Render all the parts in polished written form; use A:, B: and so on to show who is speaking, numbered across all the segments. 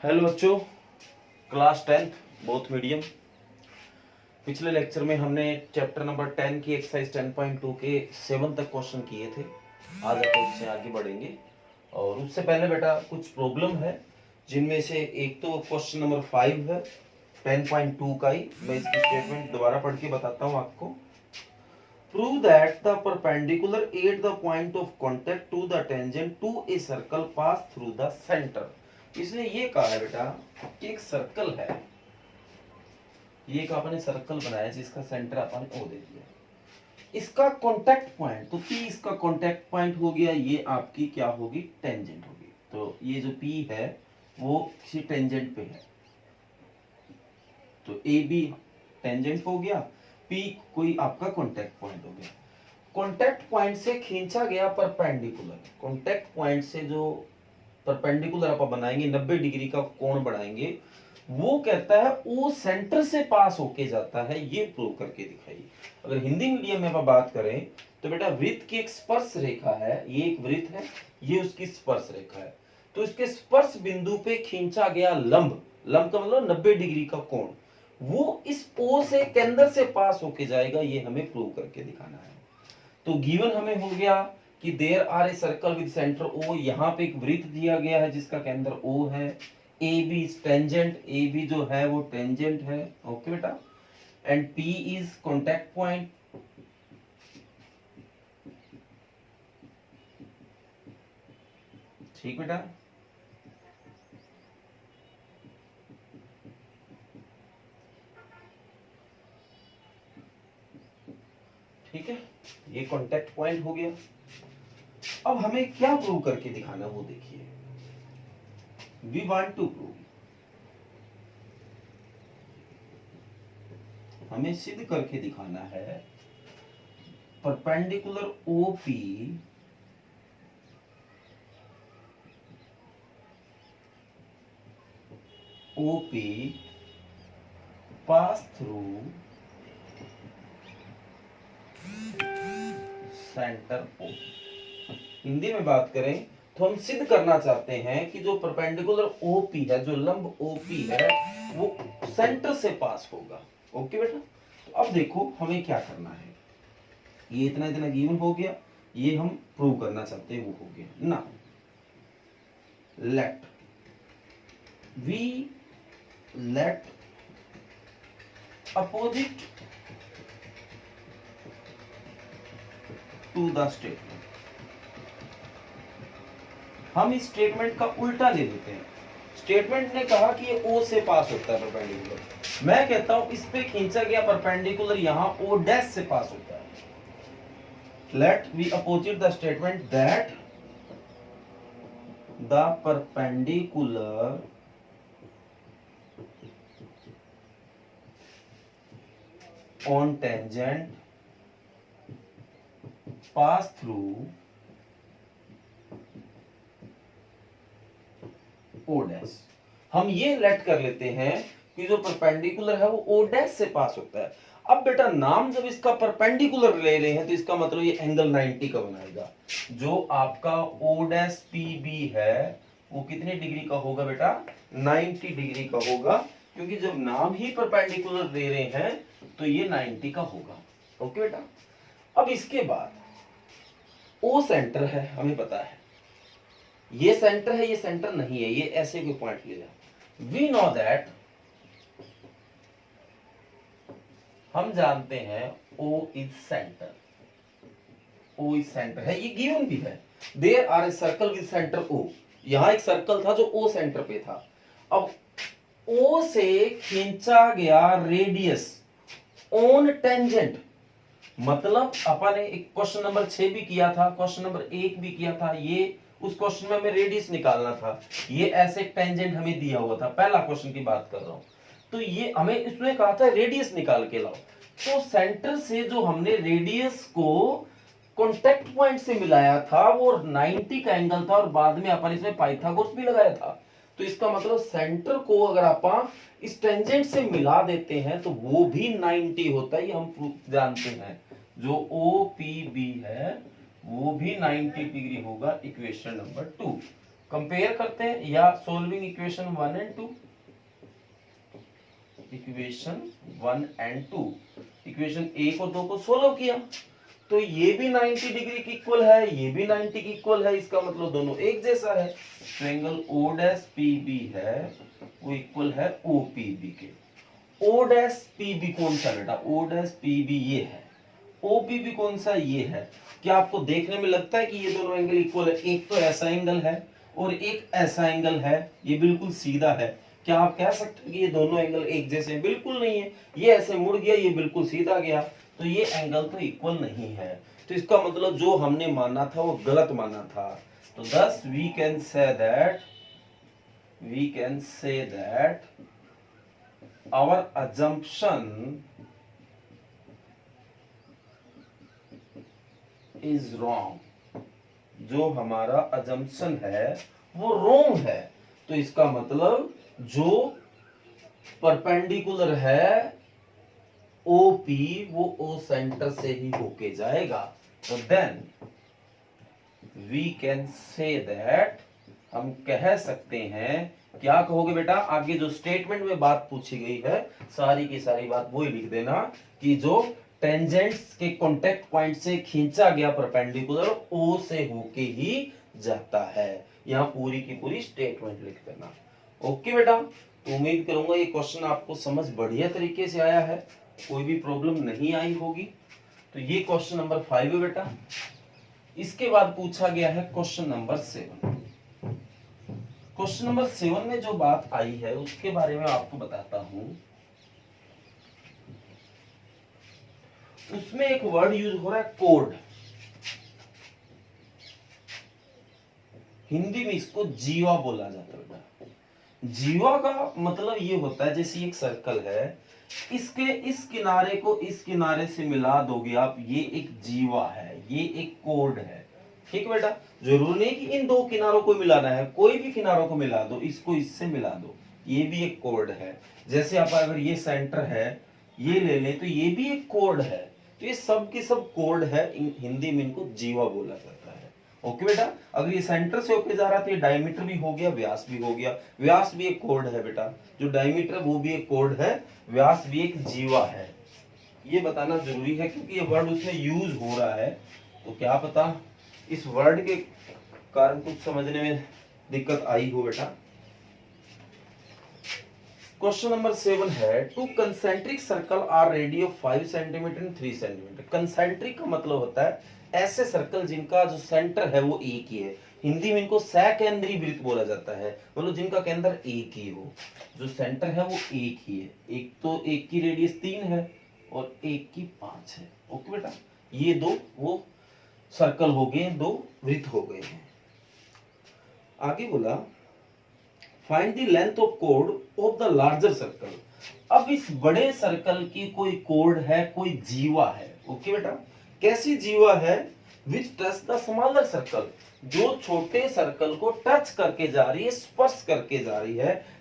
A: Hello बच्चों, class 10th both medium. पिछले lecture में हमने चैप्टर नंबर 10 की एक्सरसाइज 10.2 के 7 तक क्वेश्चन किए थे। आज अपन उससे आगे बढ़ेंगे और उससे पहले बेटा कुछ प्रॉब्लम है, जिनमें से एक तो क्वेश्चन नंबर 5 है 10.2 का ही। मैं इसकी स्टेटमेंट दोबारा पढ़ के बताता हूँ आपको। Prove that the perpendicular at the point of contact to the tangent to a circle pass through the center। इसने ये कहा है बेटा कि एक सर्कल है, ये एक आपने सर्कल बनाया जिसका सेंटर आपने ओ दे दिया। इसका कांटेक्ट पॉइंट, तो P इसका कांटेक्ट पॉइंट हो गया, ये आपकी क्या होगी, टेंजेंट होगी। तो ये जो P है वो किसी टेंजेंट पे है, तो ए बी टेंजेंट हो गया, P कोई आपका कांटेक्ट पॉइंट हो गया। कांटेक्ट पॉइंट से खींचा गया परपेंडिकुलर, कांटेक्ट पॉइंट से जो परपेंडिकुलर आप बनाएंगे 90 डिग्री का कोण बनाएंगे, वो कहता है वो सेंटर से पास होके जाता है, ये प्रूव करके दिखाइए। अगर हिंदी मीडियम में आप बात करें तो बेटा वृत्त की एक स्पर्श रेखा है, ये एक वृत्त है, ये उसकी स्पर्श रेखा है। तो इसके स्पर्श बिंदु पे खींचा गया लंब, लंब का मतलब 90 डिग्री का कोण, वो इस ओ से केंद्र से पास होके जाएगा, ये हमें प्रूव करके दिखाना है। तो गिवन हमें हो गया कि there are a circle with centre O, यहाँ पे एक वृत्त दिया गया है जिसका केंद्र ओ है, A B is tangent, A B जो है वो टेंजेंट है, ओके बेटा, and P is contact point, ठीक बेटा। ठीक है, ये कॉन्टैक्ट पॉइंट हो गया। अब हमें क्या प्रूव करके दिखाना वो देखिए। वी वांट टू प्रूव, हमें सिद्ध करके दिखाना है perpendicular OP OP pass through centre O. Hindi में बात करें तो हम सिद्ध करना चाहते हैं कि जो परपेंडिकुलर ओपी है, जो लंब ओपी है, वो सेंटर से पास होगा, ओके बेटा। तो अब देखो हमें क्या करना है, ये इतना इतना गिवन हो गया, ये हम प्रूव करना चाहते हैं, वो हो गया ना। Let opposite to the statement, हम इस स्टेटमेंट का उल्टा ले लेते हैं। स्टेटमेंट ने कहा कि ये ओ से पास होता है परपेंडिकुलर, मैं कहता हूं इस पे खींचा गया परपेंडिकुलर यहां ओ डैश से पास होता है। Let we opposite the statement that the perpendicular on tangent pass through O dash. हम ये लेट कर लेते हैं कि जो परपेंडिकुलर है वो ओ डैश से पास होता है। अब बेटा नाम जब इसका परपेंडिकुलर ले रहे हैं तो इसका मतलब ये एंगल 90 का बनाएगा। जो आपका ओ डैश पी बी है वो कितने डिग्री का होगा बेटा, 90 डिग्री का होगा, क्योंकि जब नाम ही परपेंडिकुलर दे रहे हैं तो ये 90 का होगा, ओके बेटा। अब इसके बाद ओ सेंटर है, हमें पता है ये सेंटर है, ये सेंटर नहीं है, ये ऐसे कोई पॉइंट ले जाए। वी नो दैट, हम जानते हैं O is centre, O is centre है, ये गिवन भी है। There are a circle with centre O, यहां एक सर्कल था जो O सेंटर पे था। अब O से खींचा गया रेडियस ऑन टेंजेंट, मतलब अपन ने एक क्वेश्चन नंबर 6 भी किया था, क्वेश्चन नंबर 1 भी किया था, ये उस क्वेश्चन में हमें रेडियस निकालना था। ये ऐसे टेंजेंट हमें दिया हुआ था, पहला क्वेश्चन की बात कर रहा हूं, तो ये हमें इसमें कहा था रेडियस निकाल के लाओ। तो सेंटर से जो हमने रेडियस को कांटेक्ट पॉइंट से मिलाया था वो 90 का एंगल था, और बाद में अपन इसमें पाइथागोरस भी लगाया था। तो इसका मतलब सेंटर को अगर आप इस टेंजेंट से मिला देते हैं तो वो भी 90 होता है, ये हम जानते हैं। जो ओ पी बी है वो भी 90 डिग्री होगा, इक्वेशन नंबर 2। कंपेयर करते हैं या solving equation 1 and 2, equation 1 and 2, equation 1 और 2 को सोल्व किया तो ये भी 90 डिग्री की इक्वल है, ये भी 90 की इक्वल है, इसका मतलब दोनों एक जैसा है। Triangle O dash P B है वो इक्वल है ओ पी बी के। ओ डैश पी बी कौन सा बेटा? ओ डैश पी बी ये है, ओ पी बी कौन सा? ये है। क्या आपको देखने में लगता है कि ये दोनों एंगल इक्वल है? एक तो ऐसा एंगल है और एक ऐसा एंगल है, ये बिल्कुल सीधा है। क्या आप कह सकते हैं कि ये दोनों एंगल एक जैसे हैं? बिल्कुल नहीं है, ये ऐसे मुड़ गया, ये बिल्कुल सीधा गया, तो ये एंगल तो इक्वल नहीं है। तो इसका मतलब जो हमने माना था वो गलत माना था। तो thus we can say that our assumption is wrong। जो हमारा assumption है वो wrong है। तो इसका मतलब जो परपेंडिकुलर है OP वो O सेंटर से ही होके जाएगा। तो then we can say that, हम कह सकते हैं, क्या कहोगे बेटा? आगे जो स्टेटमेंट में बात पूछी गई है सारी की सारी बात वही लिख देना कि जो टेंजेंट्स के कांटेक्ट पॉइंट से खींचा गया परपेंडिकुलर O से होके ही जाता है। यहाँ पूरी की पूरी स्टेटमेंट लिख देना। ओके बेटा, तो उम्मीद करूंगा ये क्वेश्चन आपको समझ बढ़िया तरीके से आया है, कोई भी प्रॉब्लम नहीं आई होगी। तो ये क्वेश्चन नंबर 5 है बेटा। इसके बाद पूछा गया है क्वेश्चन नंबर 7। क्वेश्चन नंबर 7 में जो बात आई है उसके बारे में आपको बताता हूं। उसमें एक वर्ड यूज हो रहा है कोड, हिंदी में इसको जीवा बोला जाता है बेटा। जीवा का मतलब ये होता है जैसे एक सर्कल है, इसके इस किनारे को इस किनारे से मिला दोगे आप, ये एक जीवा है, ये एक कोड है। ठीक है बेटा, जरूरी नहीं कि इन दो किनारों को मिलाना है, कोई भी किनारों को मिला दो, इसको इससे मिला दो, ये भी एक कोड है। जैसे आप अगर ये सेंटर है ये ले लें तो ये भी एक कोड है। तो ये सब के सब कोड है, हिंदी में इनको जीवा बोला जाता है। ओके बेटा, अगर ये सेंटर से होके जा रहा तो ये डायमीटर भी हो गया, व्यास भी हो गया, व्यास भी एक कोड है बेटा, जो डायमीटर वो भी एक कोड है, व्यास भी एक जीवा है। ये बताना जरूरी है क्योंकि ये वर्ड उसमें यूज हो रहा है। तो क्या पता इस वर्ड के कारण कुछ समझने में दिक्कत आई हो बेटा। क्वेश्चन नंबर 7 है, two concentric circle are radio 5 centimetre and 3 सेंटीमीटर। कंसेंट्रिक का मतलब होता है ऐसे सर्कल जिनका जो सेंटर है वो एक ही है। हिंदी में इनको सकेंद्री वृत्त बोला जाता है, मतलब जिनका केंद्र एक ही हो, जो सेंटर है वो एक ही है। एक तो एक की रेडियस 3 है और एक की 5 है। ओके बेटा, ये दो वो सर्कल हो गए, दो वृत्त हो गए हैं। आगे बोला find the length of code of the larger circle. अब इस बड़े सर्कल की कोई कोड है, कोई जीवा है। ओके बेटा, कैसी जीवा है? विच टच द स्मॉलर सर्कल, जो छोटे सर्कल को टच करके जा रही है, स्पर्श करके जा रही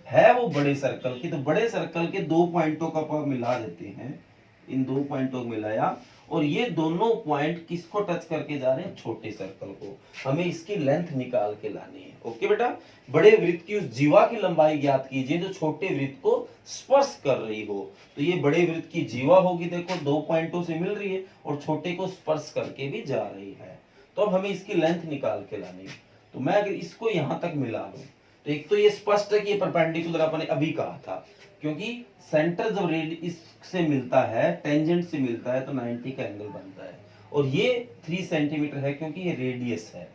A: है वो बड़े सर्कल की। तो बड़े सर्कल के दो पॉइंटों का आप मिला देते हैं, इन दो पॉइंटों को मिलाया और ये दोनों पॉइंट किसको टच करके जा रहे हैं? छोटे सर्कल को। हमें इसकी लेंथ निकाल के लानी है। ओके बेटा, बड़े वृत्त की उस जीवा की लंबाई ज्ञात कीजिए जो छोटे वृत्त को स्पर्श कर रही हो। तो ये बड़े वृत्त की जीवा होगी, देखो दो पॉइंटों से मिल रही है और छोटे को स्पर्श करके भी जा रही है। तो अब हमें इसकी लेंथ निकाल के लानी है। तो मैं अगर इसको यहां तक मिला लूं तो एक तो ये स्पष्ट है कि ये परपेंडिकुलर अपने अभी कहा था, क्योंकि सेंटर जब इससे मिलता है, टेंजेंट से मिलता है, तो 90 का एंगल बनता है। और ये 3 सेंटीमीटर है क्योंकि ये रेडियस है।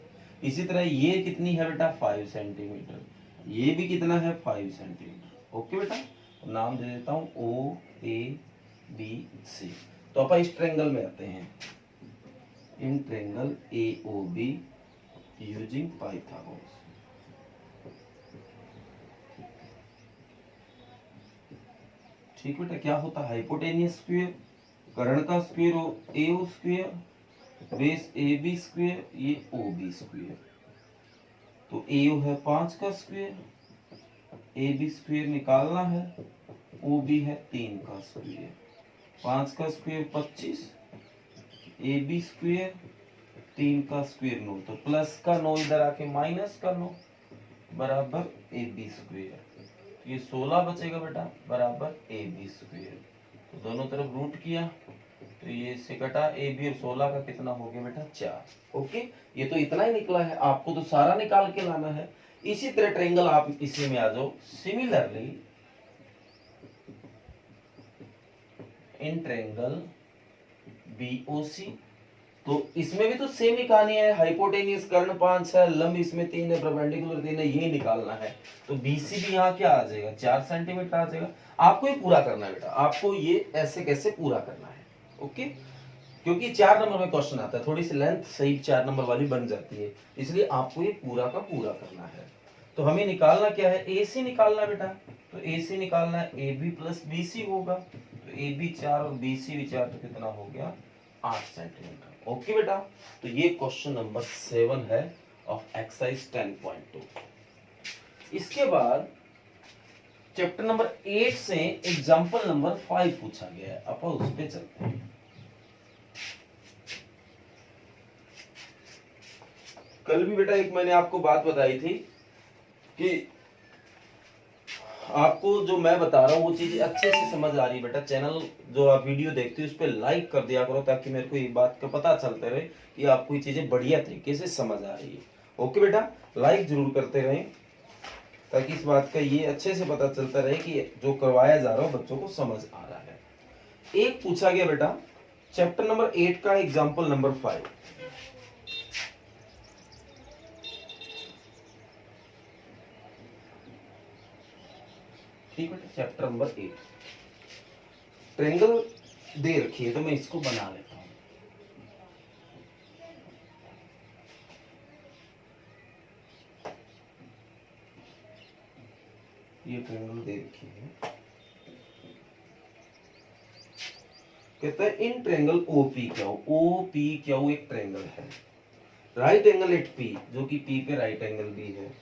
A: इसी तरह ये कितनी है बेटा? 5 सेंटीमीटर। ये भी कितना है? 5 सेंटीमीटर। ओके बेटा, तो नाम दे देता हूं ओ ए बी सी। तो अपन इस ट्रायंगल में आते हैं, in triangle A O B using Pythagoras. ठीक बेटा, क्या होता है? हाइपोटेनियस स्क्वायर, कर्ण का स्क्वायर और A O square, base A B square, ये ओ बी स्क्वायर। तो ए ओ है 5 का स्क्वायर, ए बी स्क्वायर निकालना है, ओ बी है 3 का स्क्वायर। 5 का स्क्वायर 25, ए बी स्क्वायर 3 का स्क्वायर 9, तो प्लस का 9 इधर आके माइनस का 9, बराबर ए बी स्क्वायर, ये 16 बचेगा बेटा बराबर ए बी स्क्वायर। तो दोनों तरफ रूट किया तो ये इससे कटा ए बी, और 16 का कितना हो गया बेटा 4। ओके, ये तो इतना ही निकला है, आपको तो सारा निकाल के लाना है। इसी तरह ट्रायंगल आप इसी में आ जाओ। सिमिलरली इन ट्रायंगल BOC, तो इसमें भी तो सेम ही कहानी है। हाइपोटेनियस कर्ण 5 है, लंब इसमें 3 है, परपेंडिकुलर 3 है, यही निकालना है। तो BC भी यहाँ क्या आ जाएगा 4 सेंटीमीटर आ जाएगा। आपको ये पूरा करना है बेटा, आपको ये ऐसे कैसे पूरा करना है। ओके, क्योंकि 4 नंबर में क्वेश्चन आता है, थोड़ी सी लेंथ सही 4 नंबर वाली बन जाती है, इसलिए आपको ये पूरा का पूरा करना है। तो हमें निकालना क्या है, AC निकालना बेटा। तो AC निकालना है AB प्लस BC होगा, तो AB 4 और BC भी 4, तो कितना हो गया 8 सेंटीमीटर। ओके बेटा, तो ये क्वेश्चन नंबर 7 है ऑफ एक्सरसाइज 10.2। इसके बाद चैप्टर नंबर 8 से एग्जांपल नंबर 5 पूछा गया है, अपन उस पे चलते हैं। कल भी बेटा एक मैंने आपको बात बताई थी कि आपको जो मैं बता रहा हूँ वो चीजें अच्छे से समझ आ रही है बेटा। चैनल जो आप वीडियो देखते हो उस पर लाइक कर दिया करो, ताकि मेरे को ये बात का पता चलता रहे कि आपको ये चीजें बढ़िया तरीके से समझ आ रही है। ओके बेटा, लाइक जरूर करते रहें, ताकि इस बात का ये अच्छे से पता चलता रहे कि जो करवाया जा रहा हो बच्चों को समझ आ रहा है। एक पूछा गया बेटा चैप्टर नंबर 8 का एग्जाम्पल नंबर 5। ठीक है, चैप्टर नंबर 8 ट्रायंगल दे रखी है, तो मैं इसको बना लेता हूं। ये ट्रायंगल दे रखी है, कहता है in triangle OP Q, OP Q एक ट्रायंगल है, राइट एंगल एट P, जो कि P पे राइट एंगल भी है।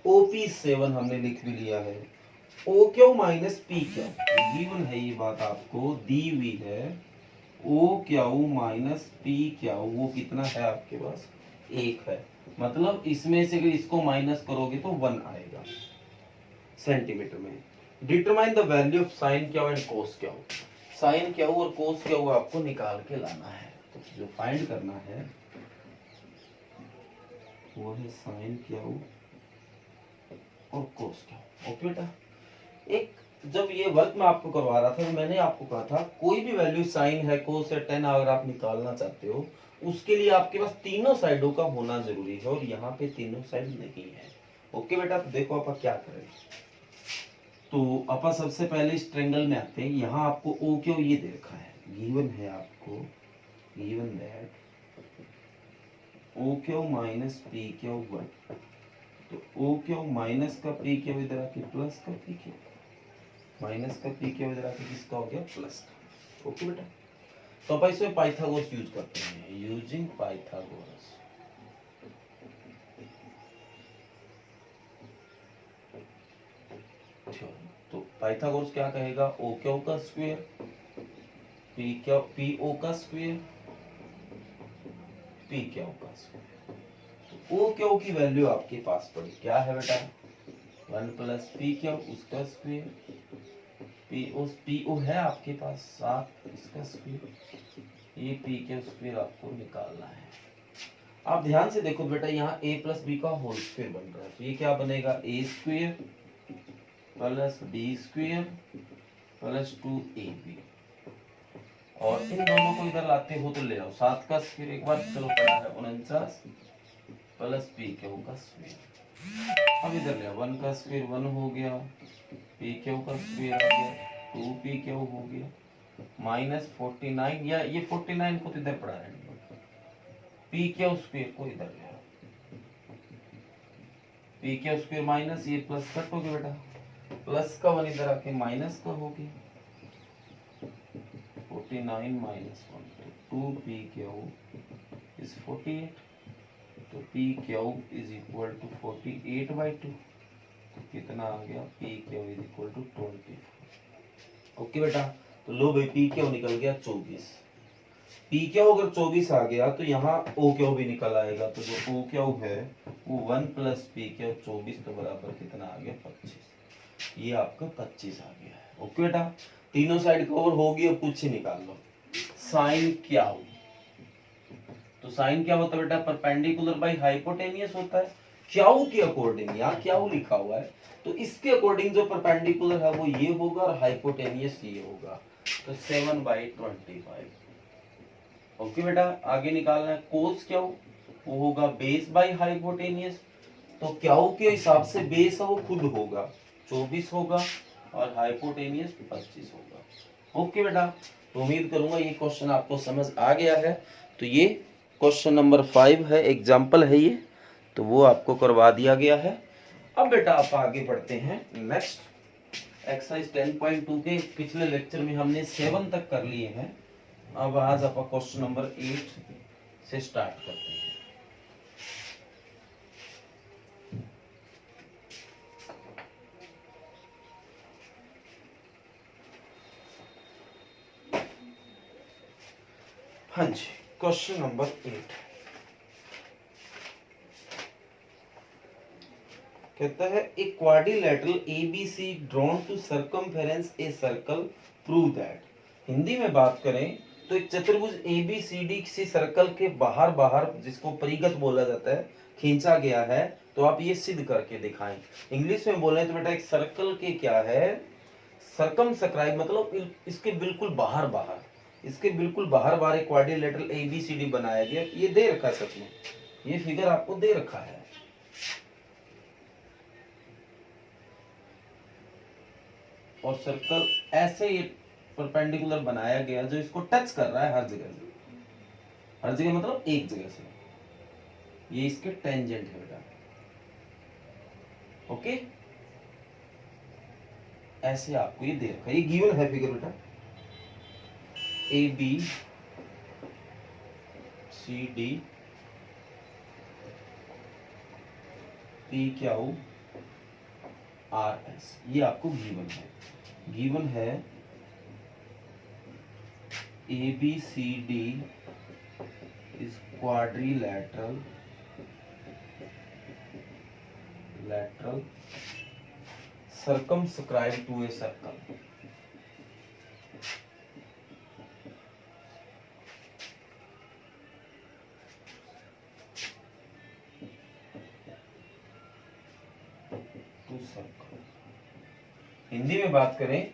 A: OP7 हमने लिख भी लिया है। OQ माइनस PQ गिवन है, ये बात आपको दी हुई है। OQ माइनस PQ वो कितना है आपके पास 1 है, मतलब इसमें से अगर इसको माइनस करोगे तो 1 आएगा सेंटीमीटर में। Determine the value of sine Q and cos Q, sine Q और कोस क्यू आपको निकाल के लाना है। तो जो फाइंड करना है वो है साइन क्यू और कोस क्यू। ओके बेटा, एक जब ये वर्क मैं आपको करवा रहा था तो मैंने आपको कहा था कोई भी वैल्यू साइन है, कोस है, टेन अगर आप निकालना चाहते हो उसके लिए आपके पास तीनों साइडों का होना जरूरी है, और यहाँ पे तीनों साइड नहीं है। ओके बेटा, तो देखो आप क्या करें। तो अपन सबसे पहले इस ट्रायंगल में आते हैं। यहाँ आपको ओ क्यू ये दे रखा है, गिवन है आपको, given that O Q minus P Q 1, तो ओ क्यू माइनस का पी क्यू इधर आके प्लस का पी क्यू, माइनस का पी क्यू इधर आके किसका हो गया प्लस का। ओके बेटा, तो अपन इसमें पाइथागोरस यूज करते हैं, यूजिंग पाइथागोरस। तो पाइथागोरस क्या कहेगा, ओ क्यू का square P Q, P O का स्क्वायर पी क्यू का स्क्वायर। ओ क्यू की वैल्यू आपके पास पड़ी, क्या है बेटा 1 प्लस पी क्यू उसका स्क्वायर, पी ओ है आपके पास 7 इसका स्क्वायर, ये पी क्यू स्क्वायर आपको निकालना है। आप ध्यान से देखो बेटा, यहाँ a प्लस बी का होल स्क्वायर बन रहा है, तो ये क्या बनेगा a square plus B square plus 2ab, और इन दोनों को इधर लाते हो तो ले आओ, 7 का स्क्वायर एक बार चलो पड़ा है 49 प्लस पी क्यू का स्क्वायर। अब इधर ले 1 का स्क्वायर 1 हो गया, पी क्यू का स्क्वायर आ गया 2 पी क्यू हो गया, माइनस 49, या ये 49 को तो इधर पड़ा है, पी क्यू स्क्वायर को इधर ले आओ, पी क्यू स्क्वायर माइनस ये प्लस कट हो गया बेटा, प्लस का 1 इधर आके माइनस का हो गया, 49 माइनस 1, तो 2 पी क्यू इज 48, तो P Q is equal to 48/2, तो कितना आ गया P Q is equal to 24। Okay बेटा, तो लो भाई पी क्यू निकल गया 24। पी क्यू अगर 24 आ गया तो यहाँ ओ क्यू भी निकल आएगा, तो जो ओ क्यू है वो 1 प्लस पी क्यू 24 तो बराबर कितना आ गया 25। ये आपका 25 आ गया है। ओके बेटा, तीनों साइड कवर होगी, अब कुछ ही निकाल लो। साइन क्या हो, तो साइन क्या होता है बेटा, परपेंडिकुलर बाई हाइपोटेनियस होता है। क्याऊ के अकॉर्डिंग, यहाँ क्याऊ लिखा हुआ है तो इसके अकॉर्डिंग जो परपेंडिकुलर है वो ये होगा और हाइपोटेनियस ये होगा, तो 7/25। ओके बेटा, आगे निकालना है कोस क्याऊ, वो होगा बेस बाई हाइपोटेनियस, तो क्याऊ के हिसाब से बेस है वो खुद होगा 24 होगा और हाइपोटेनियस 25 होगा। ओके बेटा, तो उम्मीद करूंगा ये क्वेश्चन आपको समझ आ गया है। तो ये क्वेश्चन नंबर 5 है, एग्जाम्पल है ये, तो वो आपको करवा दिया गया है। अब बेटा आप आगे बढ़ते हैं नेक्स्ट एक्सरसाइज 10.2 के पिछले लेक्चर में हमने 7 तक कर लिए हैं। अब आज आप क्वेश्चन नंबर 8 से स्टार्ट करते हैं। हाँ जी, क्वेश्चन नंबर 8 कहता है a quadrilateral ABC drawn to circumference a circle, prove that. Hindi में बात करें तो एक चतुर्भुज एबीसीडी किसी सर्कल के बाहर बाहर, जिसको परिगत बोला जाता है, खींचा गया है, तो आप ये सिद्ध करके दिखाएं। इंग्लिश में बोले तो बेटा एक सर्कल के क्या है, सर्कमस्क्राइब मतलब इसके बिल्कुल बाहर बाहर, इसके बिल्कुल बाहर बाहर एक क्वाड्रिलेटरल एबीसीडी बनाया गया। ये दे रखा है, सच में ये फिगर आपको दे रखा है। और सर्कल ऐसे ये परपेंडिकुलर बनाया गया जो इसको टच कर रहा है हर जगह से, हर जगह मतलब एक जगह से, ये इसके टेंजेंट है बेटा। ओके, ऐसे आपको ये दे रखा है, ये गिवन है फिगर बेटा, A B C D P Q R S, ये आपको गिवन है। गिवन है A B C D is quadrilateral circumscribed to a circle। Hindi में बात करें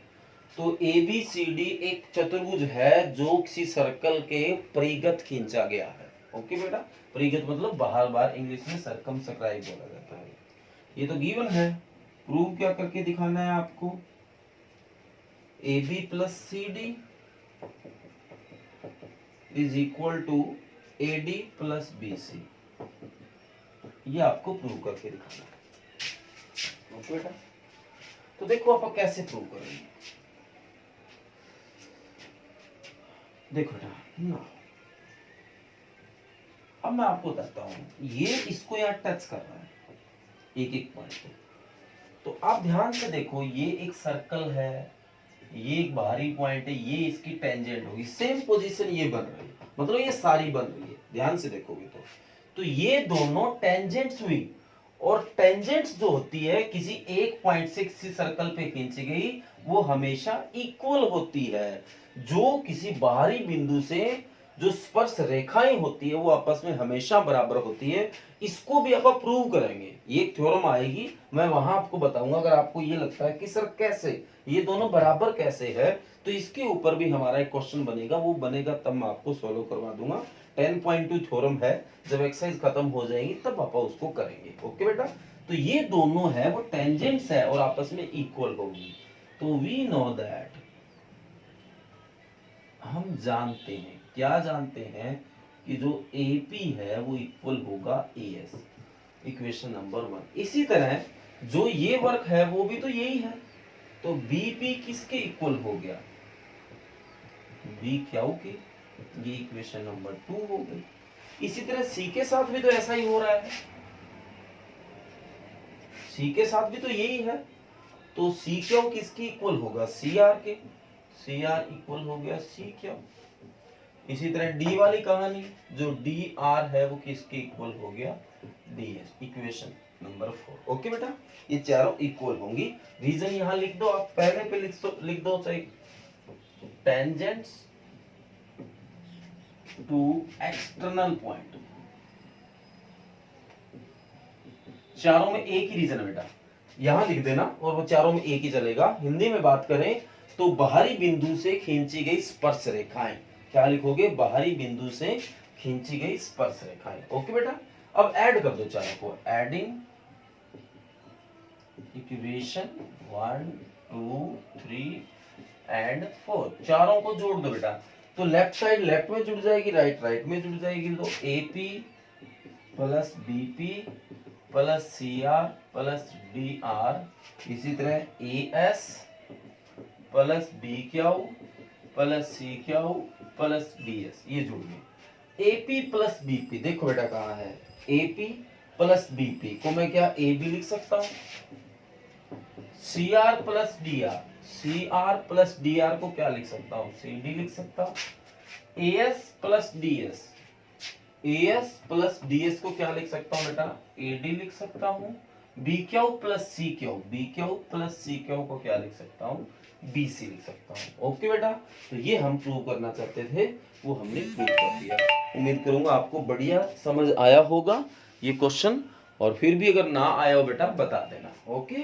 A: तो ABCD एक चतुर्भुज है जो किसी सर्कल के परिगत खींचा गया है। ओके बेटा, परिगत मतलब बाहर बाहर, इंग्लिश में सर्कमस्क्राइब बोला जाता है। ये तो गिवन है, प्रूव क्या करके दिखाना है आपको, AB plus CD is equal to AD plus BC, ये आपको प्रूव करके दिखाना है। ओके बेटा, तो देखो आप कैसे प्रूव करेंगे। देखो बेटा ना, अब मैं आपको बताता हूं, ये इसको यार टच कर रहा है एक एक पॉइंट पे, तो आप ध्यान से देखो, ये एक सर्कल है, ये एक बाहरी पॉइंट है, ये इसकी टेंजेंट होगी, सेम पोजीशन ये बन रही है, मतलब ये सारी बन रही है, ध्यान से देखोगे तो ये दोनों टेंजेंट्स हुई, और टेंजेंट्स जो होती है किसी एक पॉइंट से किसी सर्कल पे खींची गई, वो हमेशा इक्वल होती है। जो किसी बाहरी बिंदु से जो स्पर्श रेखाएं होती है वो आपस में हमेशा बराबर होती है। इसको भी आप प्रूव करेंगे, ये एक थ्योरम आएगी, मैं वहां आपको बताऊंगा। अगर आपको ये लगता है कि सर कैसे ये दोनों बराबर कैसे है, तो इसके ऊपर भी हमारा एक क्वेश्चन बनेगा, वो बनेगा तब मैं आपको सॉल्व करवा दूंगा। 10.2 थ्योरम है, जब एक्सरसाइज खत्म हो जाएगी तब पापा उसको करेंगे। ओके बेटा, तो ये दोनों है वो टेंजेंट्स है और आपस में इक्वल होगी। तो वी नो दैट, हम जानते हैं, क्या जानते हैं कि जो AP है वो इक्वल होगा AS, इक्वेशन नंबर 1। इसी तरह जो ये वर्क है वो भी तो यही है, तो BP किसके इक्वल हो गया, BQ के, ये इक्वेशन नंबर 2 हो गई। इसी तरह C के साथ भी तो ऐसा ही हो रहा है, C के साथ भी तो यही है, तो CQ किसकी इक्वल होगा, CR के, CR इक्वल हो गया CQ। इसी तरह डी वाली कहानी, जो डी आर है वो किसके इक्वल हो गया, D S. Equation number 4। Okay बेटा, ये चारों इक्वल होंगी। रीजन यहां लिख दो, आप पहले पे लिख दो चाहे टेंजेंट्स टू एक्सटर्नल पॉइंट। चारों में एक ही रीजन है बेटा, यहां लिख देना और वो चारों में एक ही चलेगा। हिंदी में बात करें तो बाहरी बिंदु से खींची गई स्पर्श रेखाएं, क्या लिखोगे, बाहरी बिंदु से खींची गई स्पर्श रेखाएं। ओके बेटा, अब ऐड कर दो चारों को, एडिंग इक्वेशन 1 2 3 एंड 4, चारों को जोड़ दो बेटा। तो लेफ्ट साइड लेफ्ट में जुड़ जाएगी, राइट राइट में जुड़ जाएगी। तो AP plus BP plus CR plus DR, इसी तरह AS plus BQ plus CQ plus DS, ये जुड़ गए। AP प्लस BP, देखो बेटा कहाँ है, AP प्लस BP को मैं क्या AB लिख सकता हूँ, CR plus DR, CR plus DR को क्या लिख सकता हूँ, CD लिख सकता हूँ। AS plus DS, AS plus DS को क्या लिख सकता हूँ बेटा, AD लिख सकता हूँ। BQ plus CQ, BQ plus CQ को क्या लिख सकता हूँ, BC लिख सकता हूँ। ओके बेटा, तो ये हम प्रूव करना चाहते थे, वो हमने प्रूव कर दिया। उम्मीद करूंगा आपको बढ़िया समझ आया होगा ये क्वेश्चन, और फिर भी अगर ना आया हो बेटा बता देना। ओके,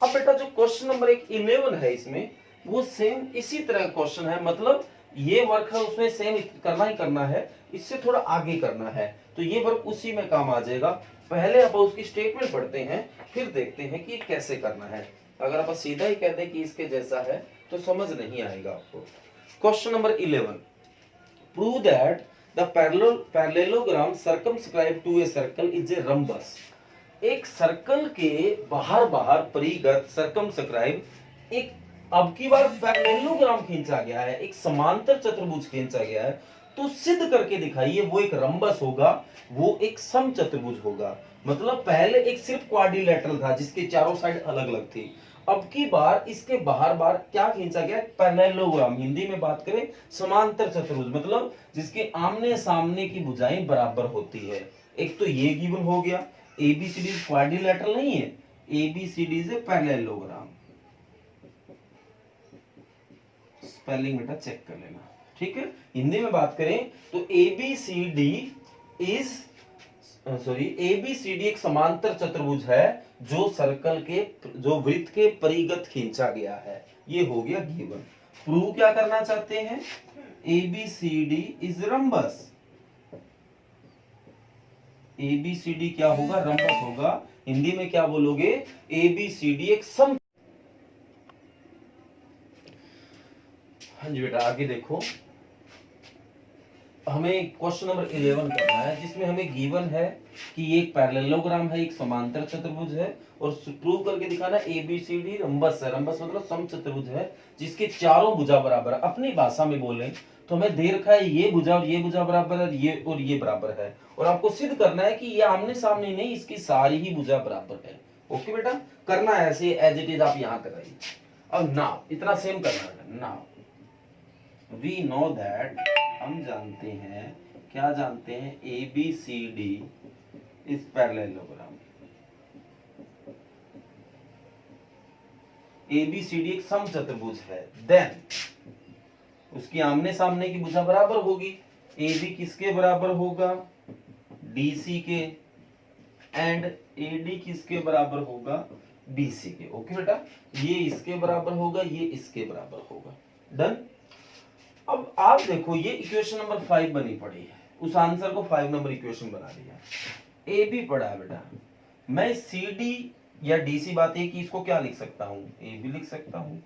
A: अब बेटा जो क्वेश्चन नंबर 11 है इसमें, वो सेम इसी तरह क्वेश्चन है, मतलब ये वर्क है उसमें सेम करना ही करना है, इससे थोड़ा आगे करना है, तो ये वर्क उसी में काम आ जाएगा। पहले आप उसकी स्टेटमेंट पढ़ते हैं, फिर देखते हैं कि कैसे करना है। अगर आप सीधा ही कह दें कि इसके जैसा है तो समझ नहीं आएगा आपको। Question number 11, prove that the parallelogram circumscribe to a circle is a rhombus. एक सर्कल के बाहर बाहर परिगत सर्कमस्क्राइब, एक अब की बार पैरेललोग्राम खींचा गया है, एक समांतर चतुर्भुज खींचा गया है, तो सिद्ध करके दिखाइए वो एक रम्बस होगा, वो एक समचतुर्भुज होगा। मतलब पहले एक सिर्फ क्वाड्रिलेटरल था जिसके चारों साइड अलग अलग थी, अब की बार इसके बाहर बार क्या खींचा गया, पैरेललोग्राम। हिंदी में बात करें समांतर चतुर्भुज, मतलब जिसके आमने सामने की भुजाएं बराबर होती है। एक तो ये गिवन हो गया, ABCD क्वाड्रिलेटरल नहीं है, ABCD से पैरेललोग्राम। स्पेलिंग बेटा चेक कर लेना, ठीक है। हिंदी में बात करें तो ABCD एक समांतर चतुर्भुज है जो सर्कल के, जो वृत्त के परिगत खींचा गया है। ये हो गया गिवन। प्रूव क्या करना चाहते हैं, ABCD इज रम्बस। ABCD क्या होगा, रम्बस होगा। हिंदी में क्या बोलोगे, ABCD एक सम। हाँ जी बेटा, आगे देखो, हमें क्वेश्चन नंबर 11 करना है, जिसमें हमें गिवन है कि ये एक पैरेललोग्राम है, एक समांतर चतुर्भुज है, और प्रूव करके दिखाना ABCD रम्बस है। रम्बस मतलब समचतुर्भुज है जिसके चारों भुजा बराबर है। अपनी भाषा में बोलें तो हमें दे रखा है ये भुजा और ये भुजा बराबर है, ये और ये बराबर है, और आपको सिद्ध करना है कि ये आमने सामने नहीं, इसकी सारी ही भुजा बराबर है। ओके बेटा, करना है ऐसे एज इट इज, आप यहां कराइए। अब नाउ इतना सेम करना है। नाउ वी नो दैट, हम जानते हैं, क्या जानते हैं, ABCD इज पैरेललोग्राम। ABCD एक समचतुर्भुज है, देन उसकी आमने सामने की भुजा बराबर होगी। AB किसके बराबर होगा, DC के, एंड AD किसके बराबर होगा, BC के। ओके बेटा, ये इसके बराबर होगा, ये इसके बराबर होगा। डन। अब आप देखो, ये इक्वेशन नंबर 5 बनी पड़ी है, उस आंसर को 5 नंबर इक्वेशन बना दिया। AB पड़ा है बेटा, मैं CD या DC बात है कि इसको क्या लिख सकता हूं, AB लिख सकता हूं।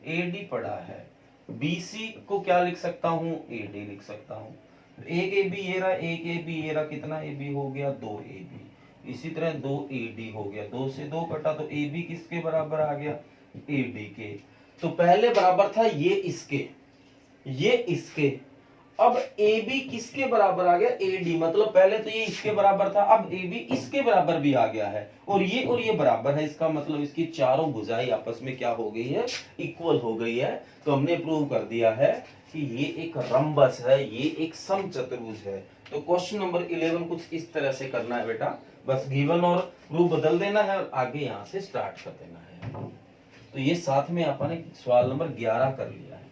A: AD पड़ा है, BC को क्या लिख सकता हूं, AD लिख सकता हूं। एक AB ये रहा, एक AB ये रहा, कितना AB हो गया, 2AB। इसी तरह 2AD हो गया, 2 से 2 कटा तो AB किसके बराबर आ गया, AD के। तो पहले बराबर था ये इसके, ये इसके, अब ए बी किसके बराबर आ गया, ए डी, मतलब पहले तो ये इसके बराबर था, अब ए बी इसके बराबर भी आ गया है, और ये बराबर है, इसका मतलब इसकी चारों भुजाएं आपस में क्या हो गई है, इक्वल हो गई है। तो हमने प्रूव कर दिया है कि ये एक रंबस है, ये एक समचतुर्भुज है। तो क्वेश्चन नंबर 11 कुछ इस तरह से करना है बेटा, बस गिवन और प्रूफ बदल देना है और आगे यहाँ से स्टार्ट कर देना है। तो ये साथ में अपन ने सवाल नंबर 11 कर लिया है।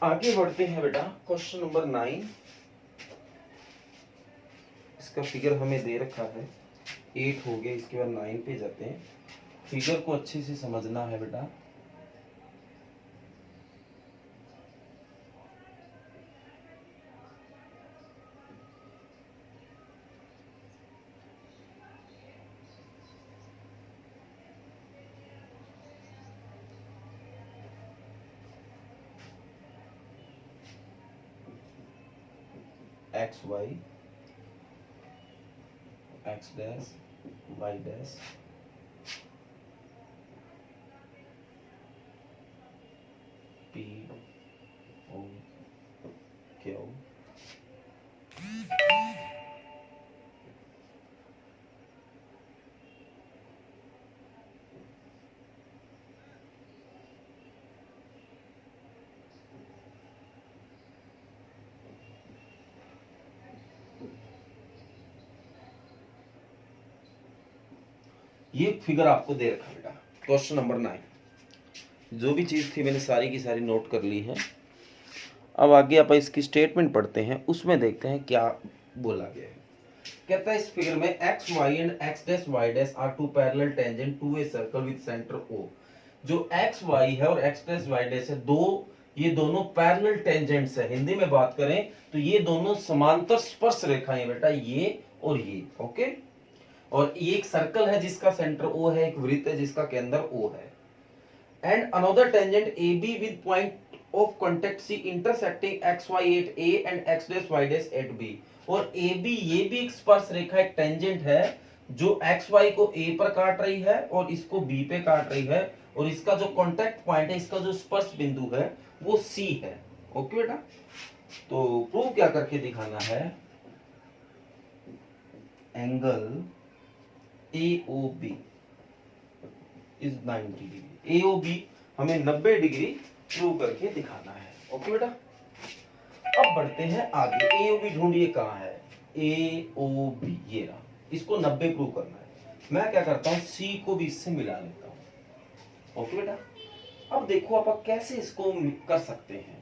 A: आगे बढ़ते हैं बेटा, क्वेश्चन नंबर 9। इसका फिगर हमें दे रखा है, 8 हो गया, इसके बाद 9 पे जाते हैं। फिगर को अच्छे से समझना है बेटा। X Y, X dash, Y dash, P O Q, ये फिगर आपको दे रखा बेटा। क्वेश्चन नंबर 9, जो भी चीज थी मैंने सारी की सारी नोट कर ली है। अब आगे आप इसकी स्टेटमेंट पढ़ते हैं, उसमें देखते हैं क्या बोला गया है। कहता है इस फिगर में X Y and X dash Y dash are two parallel tangent to a circle with centre O. जो एक्स वाई है और एक्स डैश वाई डैश है, ये दोनों पैरेलल टेंजेंट्स है। हिंदी में बात करें तो ये दोनों समांतर स्पर्श रेखाएं बेटा, ये और ये, ओके। और ये एक सर्कल है जिसका सेंटर ओ है, एक वृत्त है जिसका केंद्र ओ है। And another tangent A B with point of contact C intersecting X Y at A and X dash Y dash at B. और ए बी, ये भी एक स्पर्श रेखा, एक टेंजेंट है जो एक्स वाई को ए पर काट रही है और इसको बी पे काट रही है, और इसका जो कांटेक्ट पॉइंट है, इसका जो स्पर्श बिंदु है वो सी है, ओके बेटा। तो प्रूव क्या करके दिखाना है, angle AOB is 90 degree. AOB हमें 90 डिग्री प्रूव करके दिखाना है, ओके बेटा। अब बढ़ते हैं आगे, AOB ढूंढिए कहाँ है, AOB ये रहा, इसको 90 प्रूव करना है। मैं क्या करता हूँ, C को भी इससे मिला लेता हूँ, ओके बेटा। अब देखो आप कैसे इसको कर सकते हैं।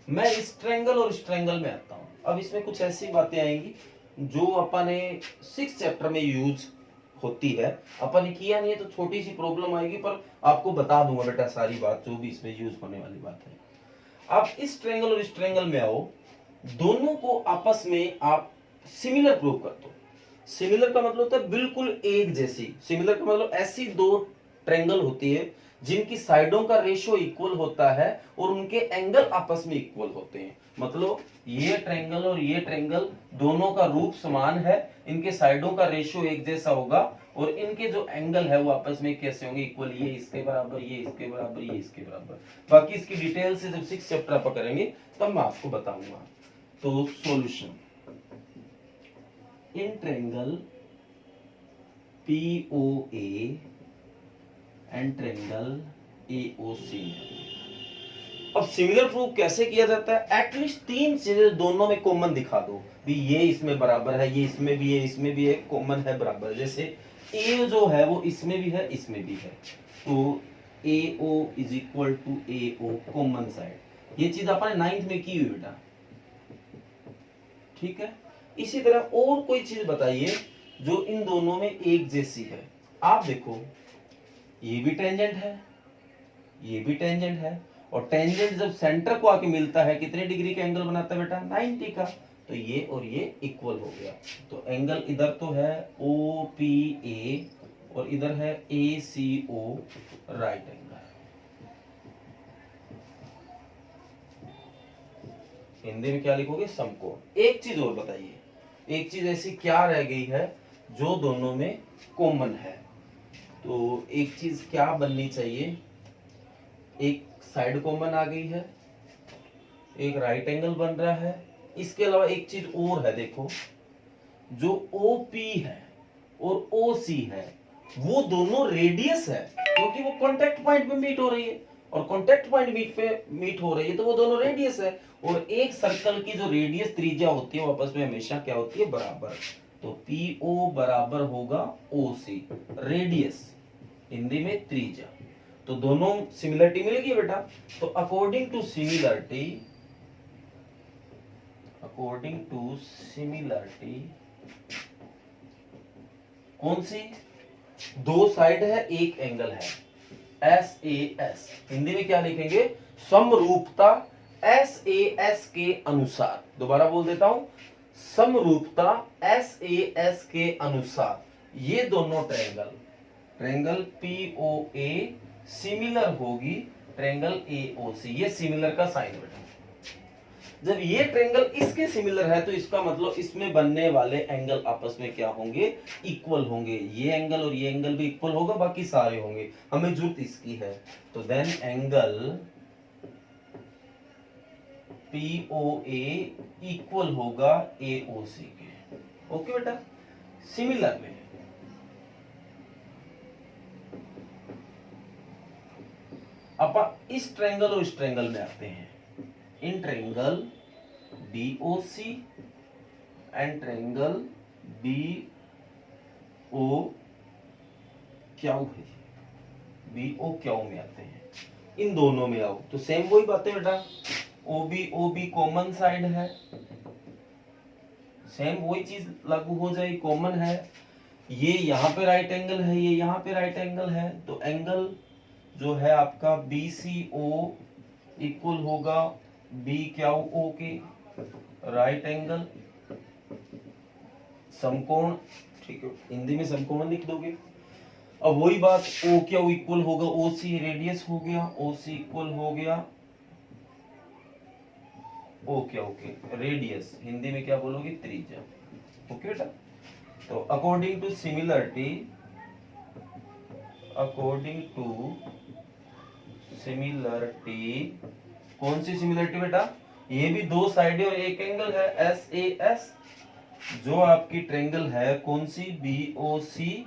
A: मैं इस ट्रायंगल और इस ट्रायंगल में आता हूँ। अब इसमें कुछ ऐसी बातें आएंगी जो अपने 6 चैप्टर में यूज होती है, अपन ने किया नहीं है तो छोटी सी प्रॉब्लम आएगी, पर आपको बता दूंगा बेटा सारी बात जो भी इसमें यूज होने वाली बात है। आप इस ट्रायंगल और इस ट्रायंगल में आओ, दोनों को आपस में आप सिमिलर प्रूव कर दो। सिमिलर का मतलब होता है बिल्कुल एक जैसी। सिमिलर का मतलब ऐसी दो ट्रायंगल होती है जिनकी साइडों का रेशियो इक्वल होता है और उनके एंगल आपस में इक्वल होते हैं। मतलब ये ट्रायंगल और ये ट्रायंगल दोनों का रूप समान है, इनके साइडों का रेशियो एक जैसा होगा, और इनके जो एंगल है वो आपस में कैसे होंगे, इक्वल। ये इसके बराबर, ये इसके बराबर, ये इसके बराबर। बाकी इसकी डिटेल से जब 6 चैप्टर आप करेंगे तब मैं आपको बताऊंगा। तो solution, in triangle POA and triangle AOC। अब सिमिलर प्रूफ कैसे किया जाता है, एटलीस्ट 3 चीजें दोनों में कॉमन दिखा दो भी, ये इसमें बराबर है, ये इसमें भी है, इसमें भी है, कॉमन है, बराबर। जैसे A जो है वो इसमें भी है, इसमें भी है, तो AO is equal to AO common side. ये चीज आपने 9th में की हुई बेटा, ठीक है। इसी तरह और कोई चीज बताइए जो इन दोनों में एक जैसी है। आप देखो, ये भी टेंजेंट है, ये भी टेंजेंट है, और टेंजेंट जब सेंटर को आके मिलता है कितने डिग्री का एंगल बनाता है बेटा, 90 का। तो ये और ये इक्वल हो गया। तो एंगल इधर तो है OPA और इधर है ACO, राइट एंगल। हिंदी में क्या लिखोगे, समकोण। एक चीज और बताइए, एक चीज ऐसी क्या रह गई है जो दोनों में कॉमन है? तो एक चीज क्या बननी चाहिए, एक साइड कॉमन आ गई है, एक राइट एंगल बन रहा है। इसके अलावा एक चीज और है, देखो जो OP है और OC है वो दोनों रेडियस है, क्योंकि वो कांटेक्ट पॉइंट पे मीट हो रही है, और कांटेक्ट पॉइंट मीट हो रही है तो वो दोनों रेडियस है। और एक सर्कल की जो रेडियस त्रिज्या होती है वो आपस में हमेशा क्या होती है, बराबर। तो PO बराबर होगा OC, रेडियस हिंदी में त्रिज्या। तो दोनों सिमिलरिटी मिलेगी बेटा। तो अकॉर्डिंग टू सिमिलरिटी कौन सी, दो साइड है एक एंगल है, SAS, हिंदी में क्या लिखेंगे, समरूपता SAS के अनुसार। दोबारा बोल देता हूं, समरूपता SAS के अनुसार ये दोनों ट्रायंगल POA सिमिलर होगी ट्रायंगल AOC। ये सिमिलर का साइन बेटा। जब ये ट्रायंगल इसके सिमिलर है तो इसका मतलब इसमें बनने वाले एंगल आपस में क्या होंगे, इक्वल होंगे। ये एंगल और ये एंगल भी इक्वल होगा, बाकी सारे होंगे, हमें जरूरत इसकी है। तो देन एंगल POA इक्वल होगा AOC के। ओके बेटा, सिमिलर में अपन इस ट्रायंगल और इस ट्रायंगल में आते हैं। In triangle BOC and triangle BOQ में आते हैं। इन दोनों में आओ तो सेम वही बातें बेटा, OB कॉमन साइड है, सेम वही चीज लागू हो जाएगी, कॉमन है। ये यहाँ पे राइट एंगल है, ये यहाँ पे राइट एंगल है, तो एंगल जो है आपका BCO इक्वल होगा BQO के, राइट एंगल समकोण, ठीक है, हिंदी में समकोण लिख दोगे। अब वही बात, OQ इक्वल होगा OC, रेडियस हो गया, OC इक्वल हो गया OQ के, रेडियस हिंदी में क्या बोलोगे, त्रिज्या। ओके बेटा। तो अकॉर्डिंग टू सिमिलरिटी कौन सी सिमिलरिटी बेटा, ये भी दो साइडें और एक एंगल है SAS, जो आपकी ट्रायंगल है कौन सी, BOC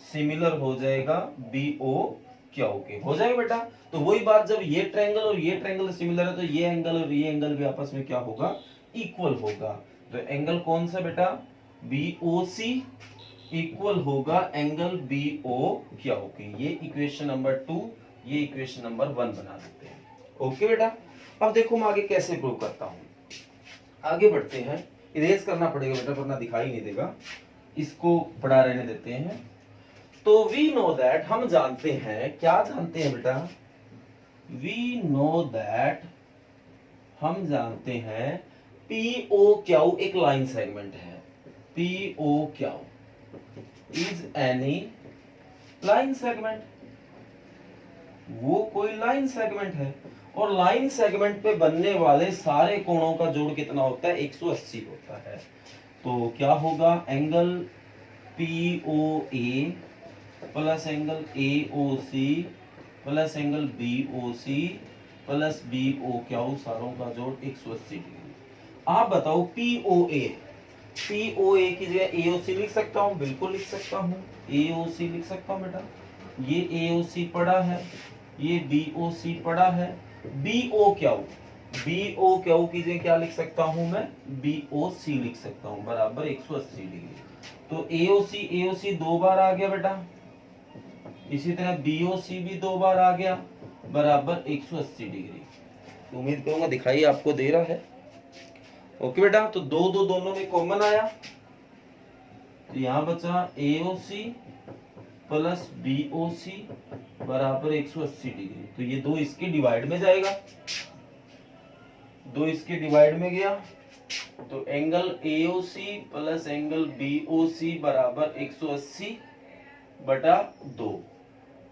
A: सिमिलर हो जाएगा BOQ के, हो जाएगा बेटा। तो वही बात, जब ये ट्रायंगल और ये ट्रायंगल सिमिलर है तो ये एंगल और ये एंगल भी आपस में क्या होगा, इक्वल होगा। तो एंगल कौन सा बेटा, BOC इक्वल होगा एंगल BOQ के। ये इक्वेशन नंबर 2, ये इक्वेशन नंबर 1 बना देते हैं। ओके बेटा। अब देखो मैं आगे कैसे प्रूव करता हूं, आगे बढ़ते हैं। इरेज करना पड़ेगा बेटा वरना दिखाई नहीं देगा, इसको पढ़ा रहने देते हैं। तो वी नो दैट, हम जानते हैं, क्या जानते हैं बेटा, वी नो दैट, हम जानते हैं POQ एक लाइन सेगमेंट है। POQ is any line segment, वो कोई लाइन सेगमेंट है, और लाइन सेगमेंट पे बनने वाले सारे कोणों का जोड़ कितना होता है, 180 होता है। तो क्या होगा, angle POA plus angle AOC plus angle BOC plus BOQ, सारों का जोड़ 180 डिग्री। आप बताओ POA की जगह AOC लिख सकता हूं, बिल्कुल लिख सकता हूं, AOC लिख सकता हूं बेटा। ये AOC पड़ा है, ये BOC पड़ा है। BOQ की जगह क्या लिख सकता हूं मैं, BOC लिख सकता हूं, बराबर 180 डिग्री। तो AOC दो बार आ गया बेटा, इसी तरह BOC भी दो बार आ गया, बराबर 180 डिग्री। उम्मीद करूंगा दिखाई आपको दे रहा है। ओके बेटा। तो दो दोनों में कॉमन आया, तो यहां बचा AOC प्लस BOC बराबर 180 डिग्री। तो ये दो इसके डिवाइड में जाएगा, दो इसके डिवाइड में गया, तो angle AOC plus angle BOC बराबर 180 बटा 2।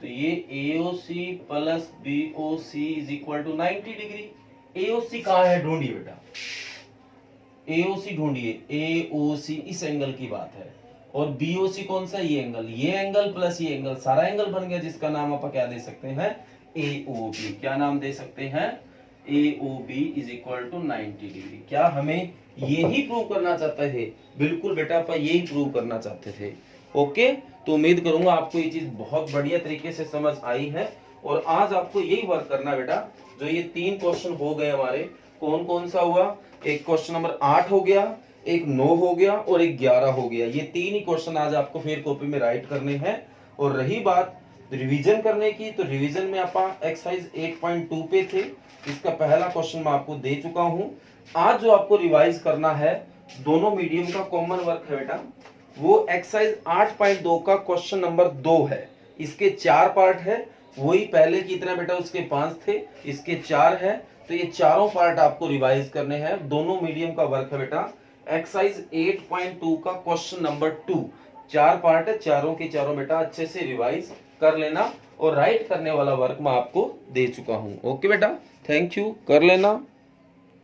A: तो ये AOC plus BOC is equal to 90 degree. AOC कहाँ है ढूंढिए बेटा, AOC ढूंढिए, AOC इस एंगल की बात है, और BOC कौन सा, ये एंगल प्लस ये एंगल, सारा एंगल बन गया, जिसका नाम आप क्या दे सकते हैं, AOB। क्या नाम दे सकते हैं, AOB is equal to 90 degree. क्या हमें यही प्रूव करना चाहते थे? बिल्कुल बेटा, आप यही प्रूव करना चाहते थे। ओके, तो उम्मीद करूंगा आपको ये चीज बहुत बढ़िया तरीके से समझ आई है, और आज आपको यही वर्क करना बेटा। जो ये 3 क्वेश्चन हो गए हमारे, कौन कौन सा हुआ, एक क्वेश्चन नंबर 8 हो गया, एक 9 हो गया, और एक 11 हो गया। ये 3 ही क्वेश्चन आज आपको फिर कॉपी में राइट करने हैं। और रही बात रिवीजन करने की, तो रिवीजन में आप एक्सरसाइज 8.2 पे थे, इसका पहला क्वेश्चन मैं आपको दे चुका हूं। आज जो आपको रिवाइज करना है, दोनों मीडियम का कॉमन वर्क है बेटा, वो एक्सरसाइज 8.2 का क्वेश्चन नंबर 2 है। इसके 4 पार्ट है, वही पहले की तरह बेटा उसके 5 थे, इसके 4 है। तो ये चारों पार्ट आपको रिवाइज करने हैं, दोनों मीडियम का वर्क है बेटा। एक्सरसाइज 8.2 का क्वेश्चन नंबर 2, 4 पार्ट है, चारों के चारों बेटा अच्छे से रिवाइज कर लेना, और राइट करने वाला वर्क मैं आपको दे चुका हूं। ओके बेटा, थैंक यू, कर लेना।